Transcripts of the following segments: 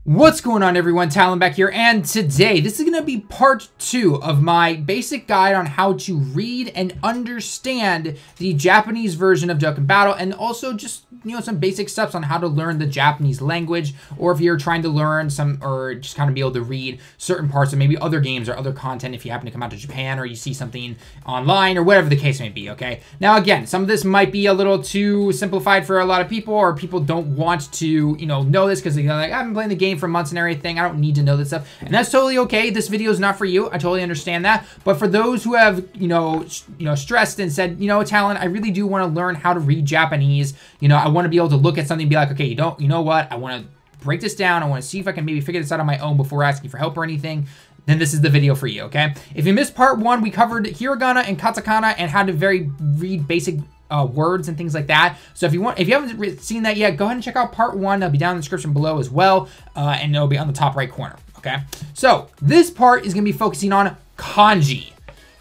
What's going on, everyone? Talon back here, and today this is going to be part 2 of my basic guide on how to read and understand the Japanese version of Dokkan Battle, and also just, some basic steps on how to learn the Japanese language, or if you're trying to learn or just kind of be able to read certain parts of maybe other games or other content if you happen to come out to Japan or you see something online or whatever the case may be, okay? Now, again, some of this might be a little too simplified for a lot of people, or people don't want to, know this because they're like, I've been playing the game for months and everything. I don't need to know this stuff, and that's totally okay. This video is not for you. I totally understand that. But for those who have, stressed and said, Talon, I really do want to learn how to read Japanese. I want to be able to look at something and be like, okay, you know what? I want to break this down. I want to see if I can maybe figure this out on my own before asking for help or anything. Then this is the video for you, okay? If you missed part 1, we covered hiragana and katakana and how to read basic words and things like that. So if you haven't seen that yet, go ahead and check out part 1. It'll be down in the description below as well, and it'll be on the top right corner, okay? So this part is gonna be focusing on kanji.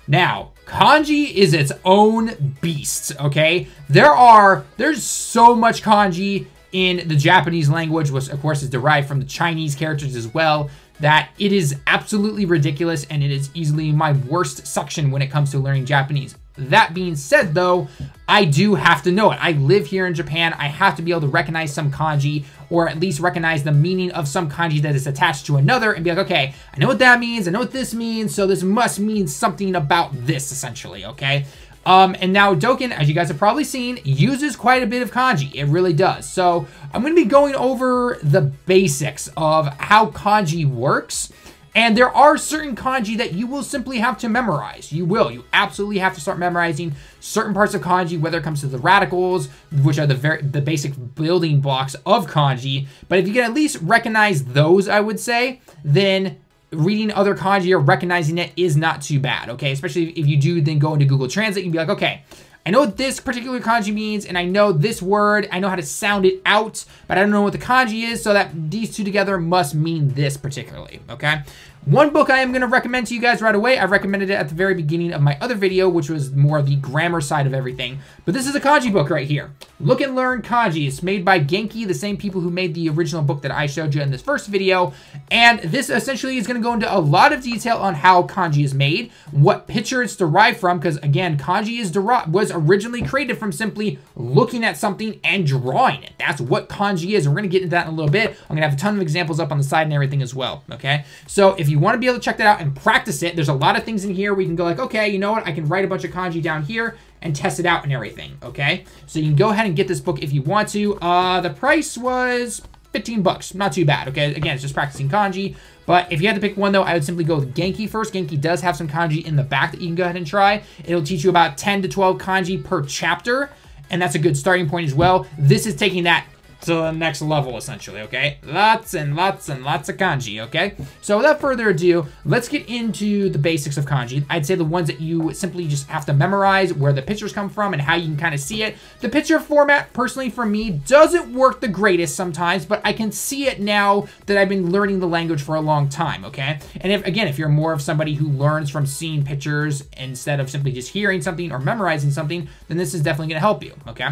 Now, kanji is its own beast, okay? There's so much kanji in the Japanese language, which of course is derived from the Chinese characters as well, that it is absolutely ridiculous, and it is easily my worst section when it comes to learning Japanese. That being said, though, I do have to know it. I live here in Japan. I have to be able to recognize some kanji, or at least recognize the meaning of some kanji that is attached to another, and be like, okay, I know what that means, I know what this means, so this must mean something about this, essentially, okay? And now Dokkan, as you guys have probably seen, uses quite a bit of kanji. It really does. So I'm going to be going over the basics of how kanji works. And there are certain kanji that you will simply have to memorize. You absolutely have to start memorizing certain parts of kanji, whether it comes to the radicals, which are the basic building blocks of kanji. But if you can at least recognize those, I would say, then reading other kanji or recognizing it is not too bad, okay? Especially if you do then go into Google Translate and be like, okay, I know what this particular kanji means, and I know this word, I know how to sound it out, but I don't know what the kanji is, so that these two together must mean this particularly, okay? One book I am going to recommend to you guys right away. I recommended it at the very beginning of my other video, which was more of the grammar side of everything. But this is a kanji book right here. Look and Learn Kanji. It's made by Genki, the same people who made the original book that I showed you in this first video. And this essentially is going to go into a lot of detail on how kanji is made, what picture it's derived from, because again, kanji was originally created from simply looking at something and drawing it. That's what kanji is. We're going to get into that in a little bit. I'm going to have a ton of examples up on the side and everything as well, okay? So if you want to be able to check that out and practice it, there's a lot of things in here where you can go like, okay, you know what? I can write a bunch of kanji down here and test it out and everything, okay? So you can go ahead and get this book if you want to. The price was 15 bucks. Not too bad, okay? Again, it's just practicing kanji. But if you had to pick one, though, I would simply go with Genki first. Genki does have some kanji in the back that you can go ahead and try. It'll teach you about 10 to 12 kanji per chapter, and that's a good starting point as well. This is taking that to the next level, essentially, okay? Lots and lots and lots of kanji, okay? So without further ado, let's get into the basics of kanji. I'd say the ones that you simply just have to memorize, where the pictures come from and how you can kind of see it. The picture format, personally for me, doesn't work the greatest sometimes, but I can see it now that I've been learning the language for a long time, okay? And if you're more of somebody who learns from seeing pictures instead of simply just hearing something or memorizing something, then this is definitely gonna help you, okay?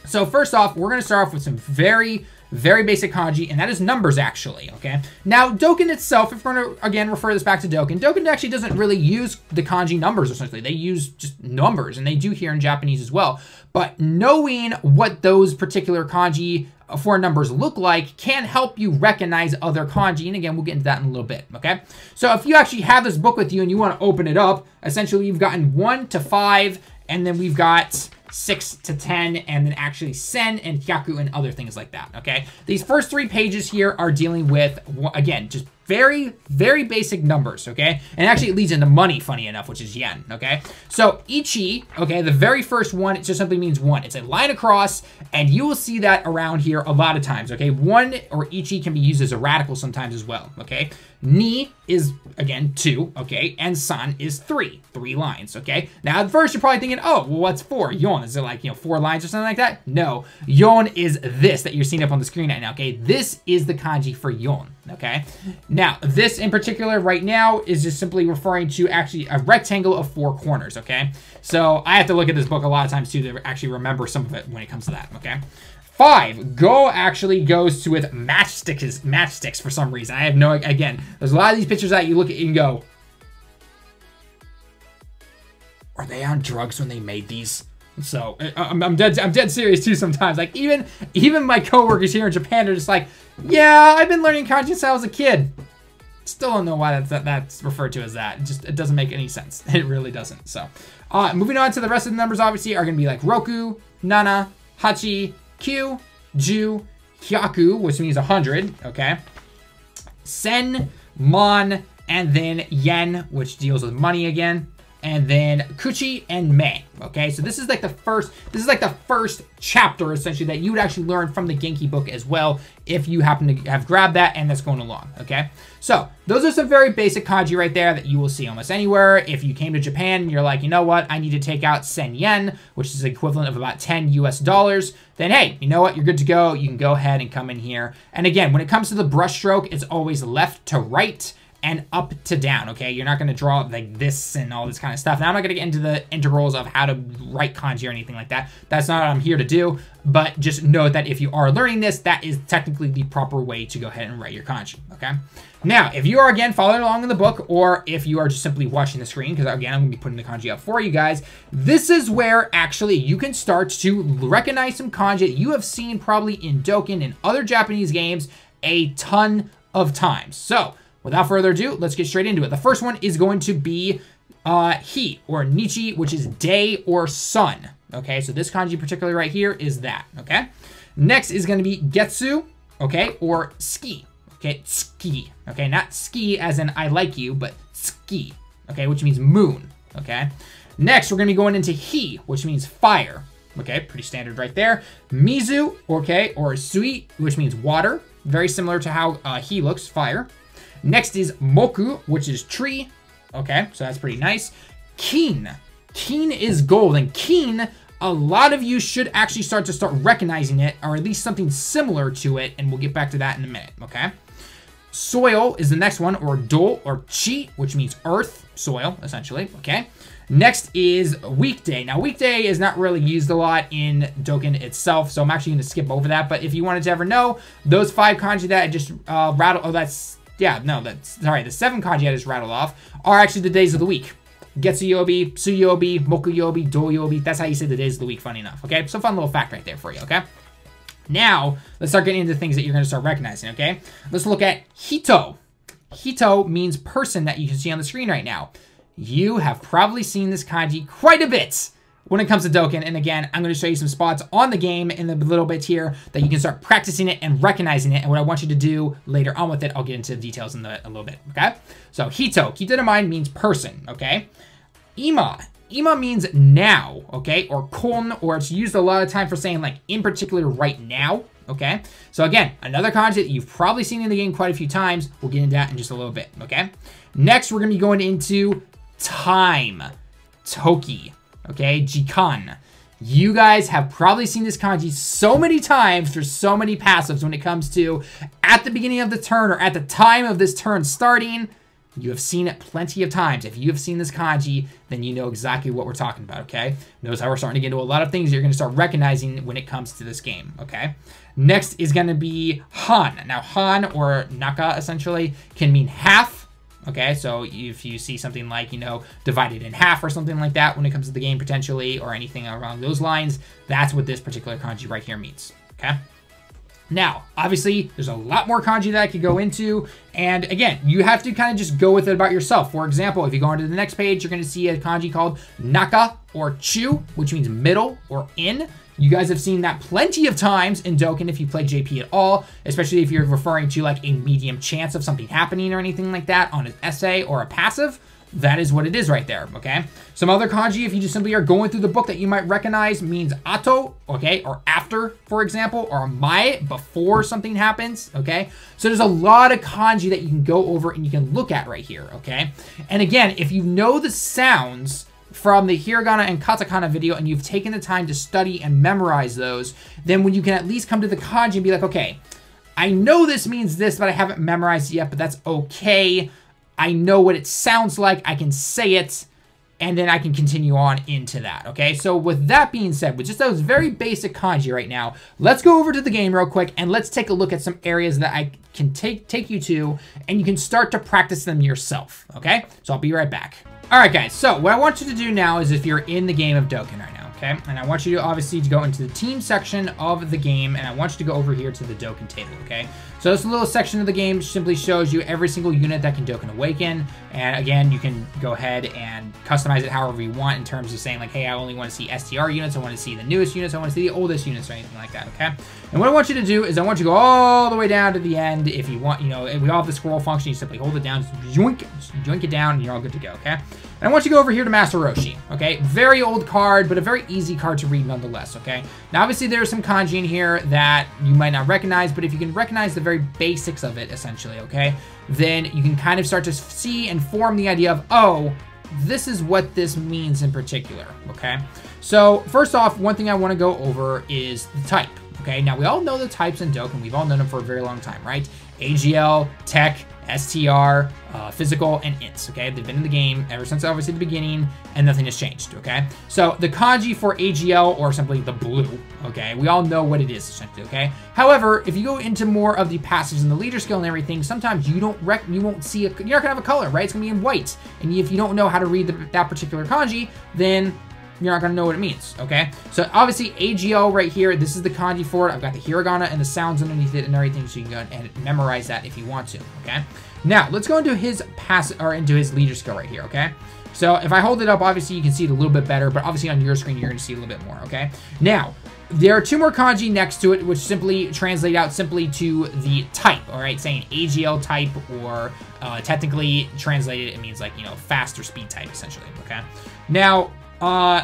So first off, we're going to start off with some very, very basic kanji, and that is numbers, actually, okay? Now, Dokkan itself, if we're going to, again, refer this back to Dokkan actually doesn't really use the kanji numbers, essentially. They use just numbers, and they do here in Japanese as well. But knowing what those particular kanji for numbers look like can help you recognize other kanji, and again, we'll get into that in a little bit, okay? So if you actually have this book with you and you want to open it up, essentially you've gotten 1 to 5, and then we've got 6 to 10, and then actually sen and hyaku and other things like that, okay? These first 3 pages here are dealing with, again, just very, very basic numbers, okay? And actually it leads into money, funny enough, which is yen, okay? So ichi, okay, the very first one, it just simply means 1. It's a line across, and you will see that around here a lot of times, okay? 1 or ichi can be used as a radical sometimes as well, okay? Ni is, again, 2, okay? And san is 3 lines, okay? Now, at first, you're probably thinking, oh, well, what's 4? Yon, is it like, 4 lines or something like that? No, yon is this that you're seeing up on the screen right now, okay? This is the kanji for yon, okay? Now, this in particular right now is just simply referring to actually a rectangle of 4 corners, okay? So I have to look at this book a lot of times too to actually remember some of it when it comes to that, okay? 5, go actually goes to with matchsticks for some reason. I have no, again, there's a lot of these pictures that you look at and go, are they on drugs when they made these? So I'm dead serious too sometimes. Like even my coworkers here in Japan are just like, yeah, I've been learning kanji since I was a kid. Still don't know why that's referred to as that. It doesn't make any sense. It really doesn't. So moving on to the rest of the numbers, obviously are going to be like Roku, Nana, Hachi, Kyu, Ju, Hyaku, which means 100. Okay, Sen, Mon, and then Yen, which deals with money again. And then Kuchi and Me. Okay, so this is like the first chapter essentially that you would actually learn from the Genki book as well, if you happen to have grabbed that and that's going along. Okay, so those are some very basic kanji right there that you will see almost anywhere. If you came to Japan and you're like, you know what, I need to take out Sen Yen, which is the equivalent of about $10 US, then hey, you know what, you're good to go. You can go ahead and come in here. And again, when it comes to the brush stroke, it's always left to right and up to down, okay? You're not going to draw like this and all this kind of stuff. Now, I'm not going to get into the integrals of how to write kanji or anything like that. That's not what I'm here to do, but just note that if you are learning this, that is technically the proper way to go ahead and write your kanji, okay? Now, if you are, again, following along in the book, or if you are just simply watching the screen, because, again, I'm going to be putting the kanji up for you guys, this is where, actually, you can start to recognize some kanji that you have seen probably in Dokkan and other Japanese games a ton of times. So, without further ado, let's get straight into it. The first one is going to be Hi, or Nichi, which is day or sun. Okay, so this kanji particularly right here is that, okay? Next is going to be Getsu, okay, or Ski. Okay, Ski, okay? Not ski as in I like you, but Ski, okay, which means moon, okay? Next, we're going to be going into Hi, which means fire. Okay, pretty standard right there. Mizu, okay, or Sui, which means water. Very similar to how Hi looks, fire. Next is Moku, which is tree. Okay, so that's pretty nice. Kin. Kin is gold. And kin, a lot of you should actually start recognizing it, or at least something similar to it, and we'll get back to that in a minute, okay? Soil is the next one, or do, or chi, which means earth, soil, essentially, okay? Next is weekday. Now, weekday is not really used a lot in Dokkan itself, so I'm actually going to skip over that. But if you wanted to ever know, those 5 kanji that I just rattled, oh, that's... Yeah, no, sorry, the 7 kanji I just rattled off are actually the days of the week. Getsuyobi, Suyobi, Mokuyobi, Doyobi. That's how you say the days of the week, funny enough, okay? So fun little fact right there for you, okay? Now, let's start getting into things that you're going to start recognizing, okay? Let's look at Hito. Hito means person that you can see on the screen right now. You have probably seen this kanji quite a bit when it comes to Dokkan. And again, I'm going to show you some spots on the game in a little bit here that you can start practicing it and recognizing it. And what I want you to do later on with it, I'll get into the details in a little bit, okay? So Hito, keep that in mind, means person, okay? Ima. Ima means now, okay? Or kon, or it's used a lot of time for saying like in particular right now, okay? So again, another kanji that you've probably seen in the game quite a few times. We'll get into that in just a little bit, okay? Next, we're going to be going into time. Toki. Okay, Jikan. You guys have probably seen this kanji so many times for so many passives when it comes to at the beginning of the turn or at the time of this turn starting. You have seen it plenty of times. If you have seen this kanji, then you know exactly what we're talking about, okay? Notice how we're starting to get into a lot of things you're going to start recognizing when it comes to this game, okay? Next is going to be Han. Now, Han, or Naka, essentially, can mean half. Okay, so if you see something like, you know, divided in half or something like that when it comes to the game potentially, or anything along those lines, that's what this particular kanji right here means, okay? Now, obviously, there's a lot more kanji that I could go into, and again, you have to kind of just go with it about yourself. For example, if you go onto the next page, you're going to see a kanji called Naka, or Chu, which means middle, or in. You guys have seen that plenty of times in Dokkan if you play JP at all, especially if you're referring to like a medium chance of something happening or anything like that on an essay or a passive. That is what it is right there, okay? Some other kanji, if you just simply are going through the book that you might recognize, means ato, okay, or after, for example, or mae, before something happens, okay? So there's a lot of kanji that you can go over and you can look at right here, okay? And again, if you know the sounds from the hiragana and katakana video and you've taken the time to study and memorize those, then when you can at least come to the kanji and be like, okay, I know this means this, but I haven't memorized it yet, but that's okay. I know what it sounds like. I can say it, and then I can continue on into that, okay? So with that being said, with just those very basic kanji right now, let's go over to the game real quick, and let's take a look at some areas that I can take you to, and you can start to practice them yourself, okay? So I'll be right back. All right, guys, so what I want you to do now is if you're in the game of Dokkan right now, okay? And I want you to obviously to go into the team section of the game, and I want you to go over here to the Dokkan table, okay? So this little section of the game simply shows you every single unit that can Dokkan Awaken, and again, you can go ahead and customize it however you want in terms of saying like, hey, I only want to see STR units, I want to see the newest units, I want to see the oldest units or anything like that, okay? And what I want you to do is I want you to go all the way down to the end. If you want, you know, we all have the scroll function, you simply hold it down, yoink it down, and you're all good to go, okay? And I want you to go over here to Master Roshi, okay? Very old card, but a very easy card to read nonetheless, okay? Now, obviously, there's some kanji in here that you might not recognize, but if you can recognize the very basics of it, essentially, okay? Then you can kind of start to see and form the idea of, oh, this is what this means in particular, okay? So, first off, one thing I want to go over is the type, okay? Now, we all know the types in Dokkan. We've all known them for a very long time, right? AGL, Tech, STR, Physical, and Ints, okay? They've been in the game ever since, obviously, the beginning, and nothing has changed, okay? So, the kanji for AGL, or simply the blue, okay? We all know what it is, essentially, okay? However, if you go into more of the passives and the leader skill and everything, sometimes you won't see you're not gonna have a color, right? It's gonna be in white. And if you don't know how to read that particular kanji, then you're not going to know what it means, okay? So obviously AGL right here, this is the kanji for it. I've got the hiragana and the sounds underneath it and everything, so you can go and memorize that if you want to, okay? Now, let's go into his into his leader skill right here, okay? So if I hold it up, obviously you can see it a little bit better, but obviously on your screen, you're going to see a little bit more, okay? Now, there are two more kanji next to it, which simply translate out simply to the type, all right? Saying AGL type, or technically translated, it means like, you know, fast or speed type, essentially, okay? Now,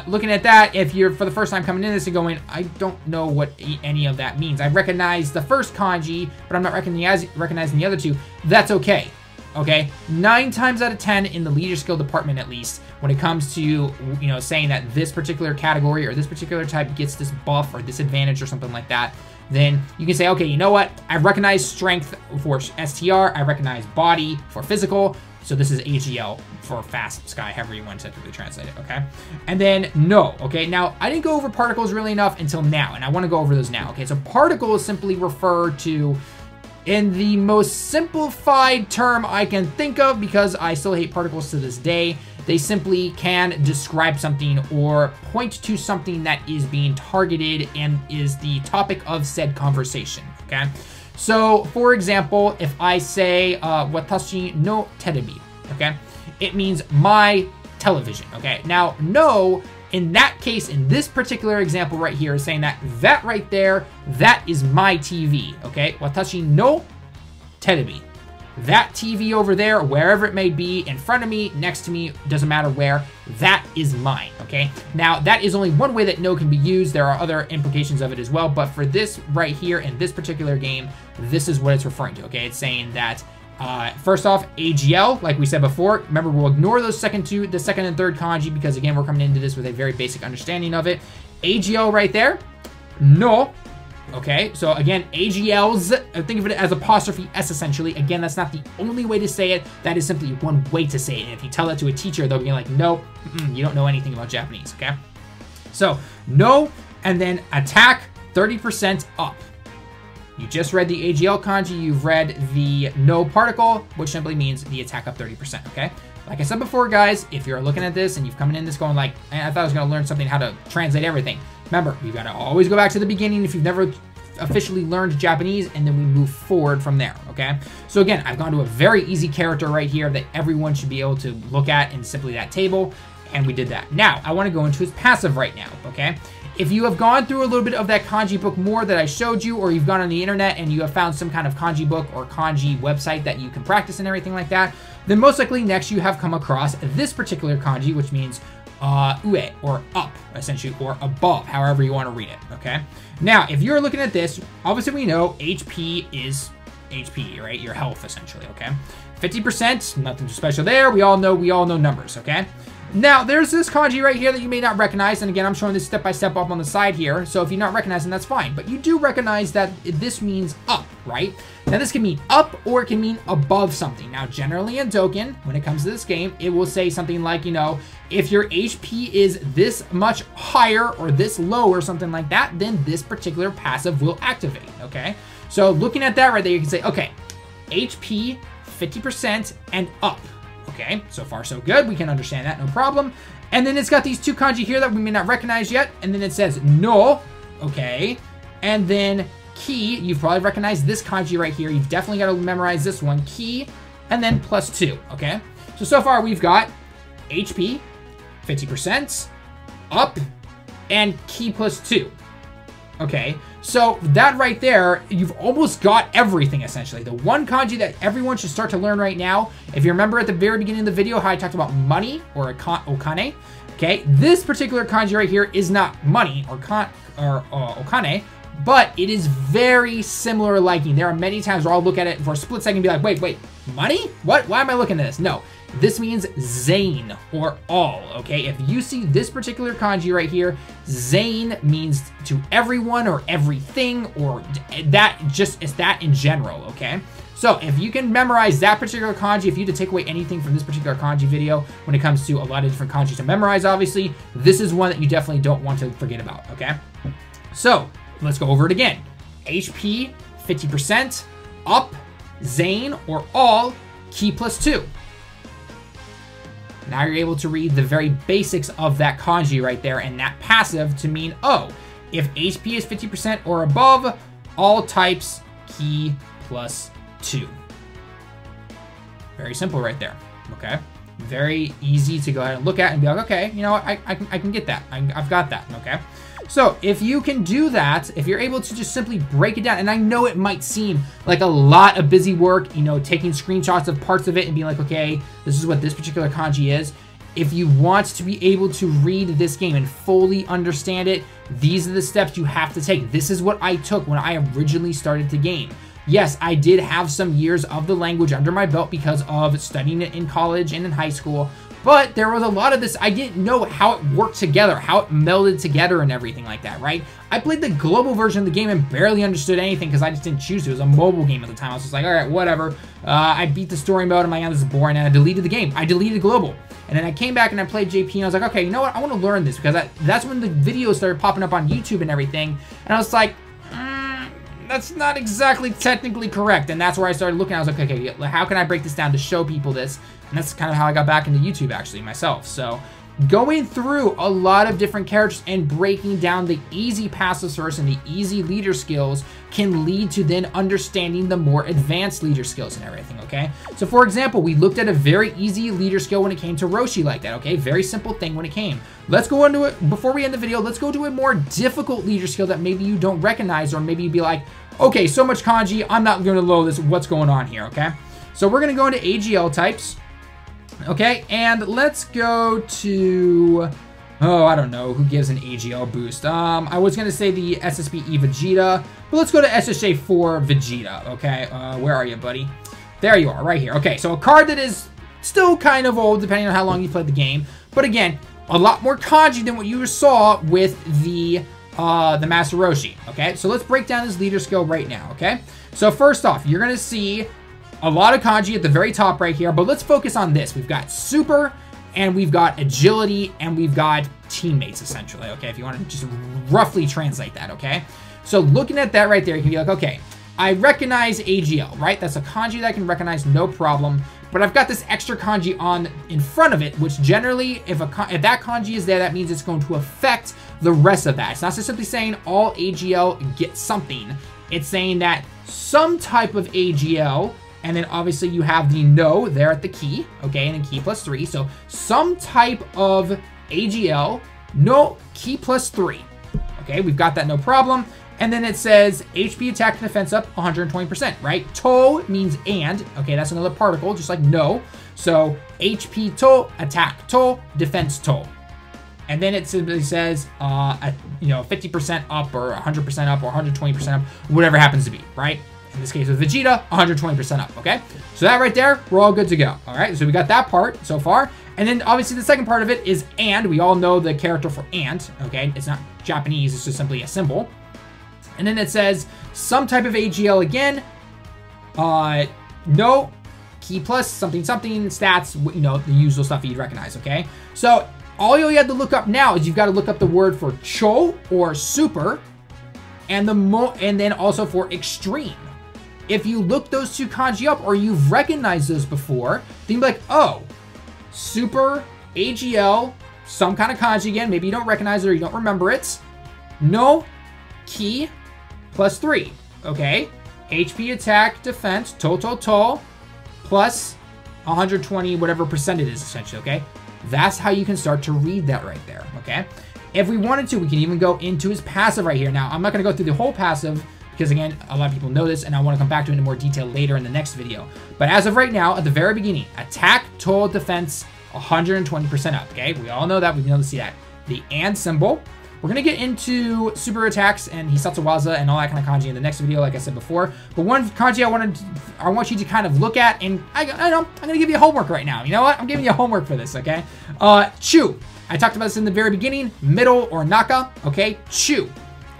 looking at that, if you're for the first time coming in this and going, I don't know what any of that means. I recognize the first kanji, but I'm not recognizing the other two. That's okay. Okay, 9 times out of 10 in the leader skill department, at least, when it comes to, you know, saying that this particular category or this particular type gets this buff or this advantage or something like that, then you can say, okay, you know what? I recognize strength for STR. I recognize body for physical. So this is AGL for fast sky, however you want to technically translate it, okay? And then no, okay? Now, I didn't go over particles really enough until now, and I want to go over those now, okay? So particles simply refer to, in the most simplified term I can think of, because I still hate particles to this day, they simply can describe something or point to something that is being targeted and is the topic of said conversation, okay? So, for example, if I say, watashi no terebi, okay? It means my television, okay? Now, no, in that case, in this particular example right here, is saying that that right there, that is my TV, okay? Watashi no terebi. That TV over there, wherever it may be, in front of me, next to me, doesn't matter where, that is mine, okay? Now, that is only one way that no can be used. There are other implications of it as well, but for this right here, in this particular game, this is what it's referring to, okay? It's saying that, first off, AGL, like we said before, remember, we'll ignore those the second and third kanji, because again, we're coming into this with a very basic understanding of it. AGL right there, no. Okay, so again, AGLs, think of it as apostrophe S essentially. Again, that's not the only way to say it. That is simply one way to say it. And if you tell that to a teacher, they'll be like, no, you don't know anything about Japanese, okay? So, no, and then attack 30% up. You just read the AGL kanji, you've read the no particle, which simply means the attack up 30%, okay? Like I said before, guys, if you're looking at this and you've come in this going like, I thought I was going to learn something, how to translate everything. Remember, you've got to always go back to the beginning if you've never officially learned Japanese, and then we move forward from there, okay? So again, I've gone to a very easy character right here that everyone should be able to look at in simply that table, and we did that. Now, I want to go into his passive right now, okay? If you have gone through a little bit of that kanji book more that I showed you, or you've gone on the internet and you have found some kind of kanji book or kanji website that you can practice and everything like that, then most likely next you have come across this particular kanji, which means ue, or up, essentially, or above, however you want to read it, okay? Now, if you're looking at this, obviously we know HP is HP, right? Your health, essentially, okay? 50%, nothing special there. We all know numbers, okay? Now, there's this kanji right here that you may not recognize, and again, I'm showing this step-by-step up on the side here, so if you're not recognizing, that's fine. But you do recognize that this means up, right? Now this can mean up or it can mean above something. Now generally in Dokkan, when it comes to this game, it will say something like, you know, if your HP is this much higher or this low or something like that, then this particular passive will activate, okay? So looking at that right there, you can say, okay, HP 50% and up, okay? So far so good, we can understand that, no problem. And then it's got these two kanji here that we may not recognize yet, and then it says no, okay? And then ki, you've probably recognized this kanji right here. You've definitely got to memorize this one, ki, and then +2, okay? So far we've got HP, 50%, up, and ki +2. Okay, so that right there, you've almost got everything essentially. The one kanji that everyone should start to learn right now, if you remember at the very beginning of the video how I talked about money or okane, okay, this particular kanji right here is not money or okane, but it is very similar liking. There are many times where I'll look at it for a split second and be like, wait, money? What? Why am I looking at this? No, this means Zain or all, okay? If you see this particular kanji right here, Zain means to everyone or everything, or that just is that in general, okay? So if you can memorize that particular kanji, if you had to take away anything from this particular kanji video when it comes to a lot of different kanji to memorize, obviously, this is one that you definitely don't want to forget about, okay? So let's go over it again. HP, 50%, up, Zain or all, ki +2. Now you're able to read the very basics of that kanji right there and that passive to mean, oh, if HP is 50% or above, all types, ki +2. Very simple right there, okay? Very easy to go ahead and look at and be like, okay, you know what, I can get that. I've got that, okay? So if you can do that, if you're able to just simply break it down, and I know it might seem like a lot of busy work, you know, taking screenshots of parts of it and being like, okay, this is what this particular kanji is. If you want to be able to read this game and fully understand it, these are the steps you have to take. This is what I took when I originally started the game. Yes, I did have some years of the language under my belt because of studying it in college and in high school, but there was a lot of this, I didn't know how it worked together, how it melded together and everything like that, right? I played the global version of the game and barely understood anything because I just didn't choose to. It was a mobile game at the time. I was just like, all right, whatever. I beat the story mode and my this is boring, and I deleted the game. I deleted global. And then I came back and I played JP and I was like, okay, you know what? I want to learn this because that's when the videos started popping up on YouTube and everything. And I was like, that's not exactly technically correct. And that's where I started looking. I was like, okay, how can I break this down to show people this? And that's kind of how I got back into YouTube actually myself. So going through a lot of different characters and breaking down the easy passive first and the easy leader skills can lead to then understanding the more advanced leader skills and everything, okay? So for example, we looked at a very easy leader skill when it came to Roshi like that, okay? Very simple thing when it came. Let's go into it, before we end the video, let's go to a more difficult leader skill that maybe you don't recognize, or maybe you'd be like, okay, so much kanji, I'm not gonna load this, what's going on here, okay? So we're gonna go into AGL types. Okay, and let's go to, oh, I don't know, who gives an AGL boost? I was going to say the SSBE Vegeta, but let's go to SSJ4 Vegeta, okay? Where are you, buddy? There you are, right here. Okay, so a card that is still kind of old, depending on how long you played the game, but again, a lot more kanji than what you saw with the Master Roshi, okay? So let's break down this leader skill right now, okay? So first off, you're going to see a lot of kanji at the very top right here, but let's focus on this. We've got super, and we've got agility, and we've got teammates, essentially, okay? If you want to just roughly translate that, okay? So looking at that right there, you can be like, okay, I recognize AGL, right? That's a kanji that I can recognize, no problem, but I've got this extra kanji on in front of it, which generally, if that kanji is there, that means it's going to affect the rest of that. It's not just simply saying all AGL get something. It's saying that some type of AGL, and then obviously you have the no there at the key, okay, and then ki +3. So some type of AGL, no, ki +3. Okay, we've got that, no problem. And then it says HP attack and defense up 120%, right? To means and, okay, that's another particle, just like no. So HP to, attack to, defense to. And then it simply says, you know, 50% up or 100% up or 120% up, whatever happens to be, right? In this case with Vegeta, 120% up, okay? So that right there, we're all good to go, all right? So we got that part so far. And then obviously the second part of it is and. We all know the character for and, okay? It's not Japanese, it's just simply a symbol. And then it says some type of AGL again, No, key plus, something, something, stats, you know, the usual stuff you'd recognize, okay? So all you have to look up now is you've got to look up the word for cho or super, and then also for extreme. If you look those two kanji up or you've recognized those before, then you'll be like, oh, super, AGL, some kind of kanji again. Maybe you don't recognize it or you don't remember it. No, ki, +3, okay? HP, attack, defense, to, plus 120, whatever percent it is, essentially, okay? That's how you can start to read that right there, okay? If we wanted to, we can even go into his passive right here. Now, I'm not going to go through the whole passive because, again, a lot of people know this, and I want to come back to it in more detail later in the next video. But as of right now, at the very beginning, attack, total, defense, 120% up, okay? We all know that. We've been able to see that. The and symbol. We're going to get into super attacks and Hisatsuwaza and all that kind of kanji in the next video, like I said before. But one kanji I want you to kind of look at, and I know, I'm going to give you homework right now. You know what? I'm giving you homework for this, okay? Chu. I talked about this in the very beginning. Middle or naka, okay? Chu.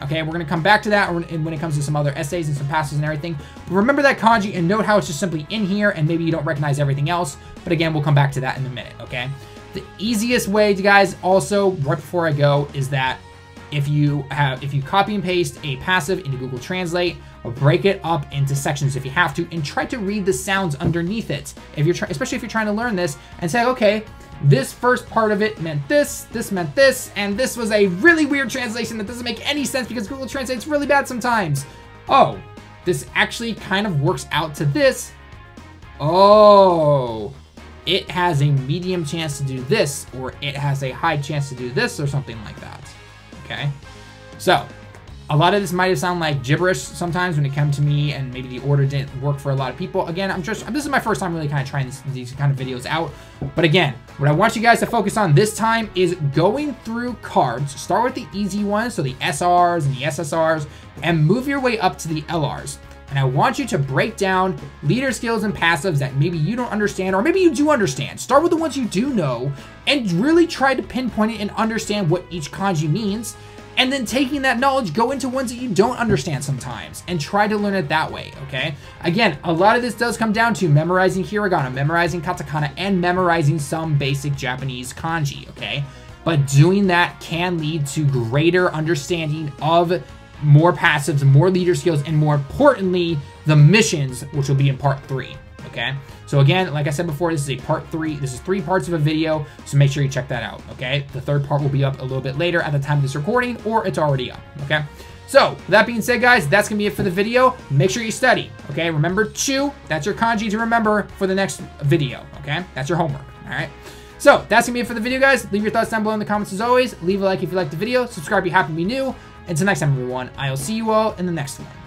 Okay, we're going to come back to that when it comes to some other essays and some passes and everything. But remember that kanji and note how it's just simply in here and maybe you don't recognize everything else. But again, we'll come back to that in a minute, okay? The easiest way, guys, also, right before I go, is that if you copy and paste a passive into Google Translate, or break it up into sections if you have to, and try to read the sounds underneath it. Especially if you're trying to learn this, and say, okay, this first part of it meant this meant this, and this was a really weird translation that doesn't make any sense because Google Translate's really bad sometimes. Oh, this actually kind of works out to this. Oh, it has a medium chance to do this, or it has a high chance to do this, or something like that. Okay, so a lot of this might have sounded like gibberish sometimes when it came to me, and maybe the order didn't work for a lot of people. Again, this is my first time really kind of trying these kind of videos out. But again, what I want you guys to focus on this time is going through cards. Start with the easy ones, so the SRs and the SSRs, and move your way up to the LRs. And I want you to break down leader skills and passives that maybe you don't understand, or maybe you do understand. Start with the ones you do know, and really try to pinpoint it and understand what each kanji means. And then taking that knowledge, go into ones that you don't understand sometimes and try to learn it that way, okay? Again, a lot of this does come down to memorizing hiragana, memorizing katakana, and memorizing some basic Japanese kanji, okay? But doing that can lead to greater understanding of more passives, more leader skills, and more importantly, the missions, which will be in part 3, okay? So again, like I said before, this is a part 3. This is 3 parts of a video, so make sure you check that out, okay? The third part will be up a little bit later at the time of this recording, or it's already up, okay? So, with that being said, guys, that's going to be it for the video. Make sure you study, okay? Remember Chu, that's your kanji to remember for the next video, okay? That's your homework, all right? So, that's going to be it for the video, guys. Leave your thoughts down below in the comments as always. Leave a like if you liked the video. Subscribe if you happen to be new. Until next time, everyone, I'll see you all in the next one.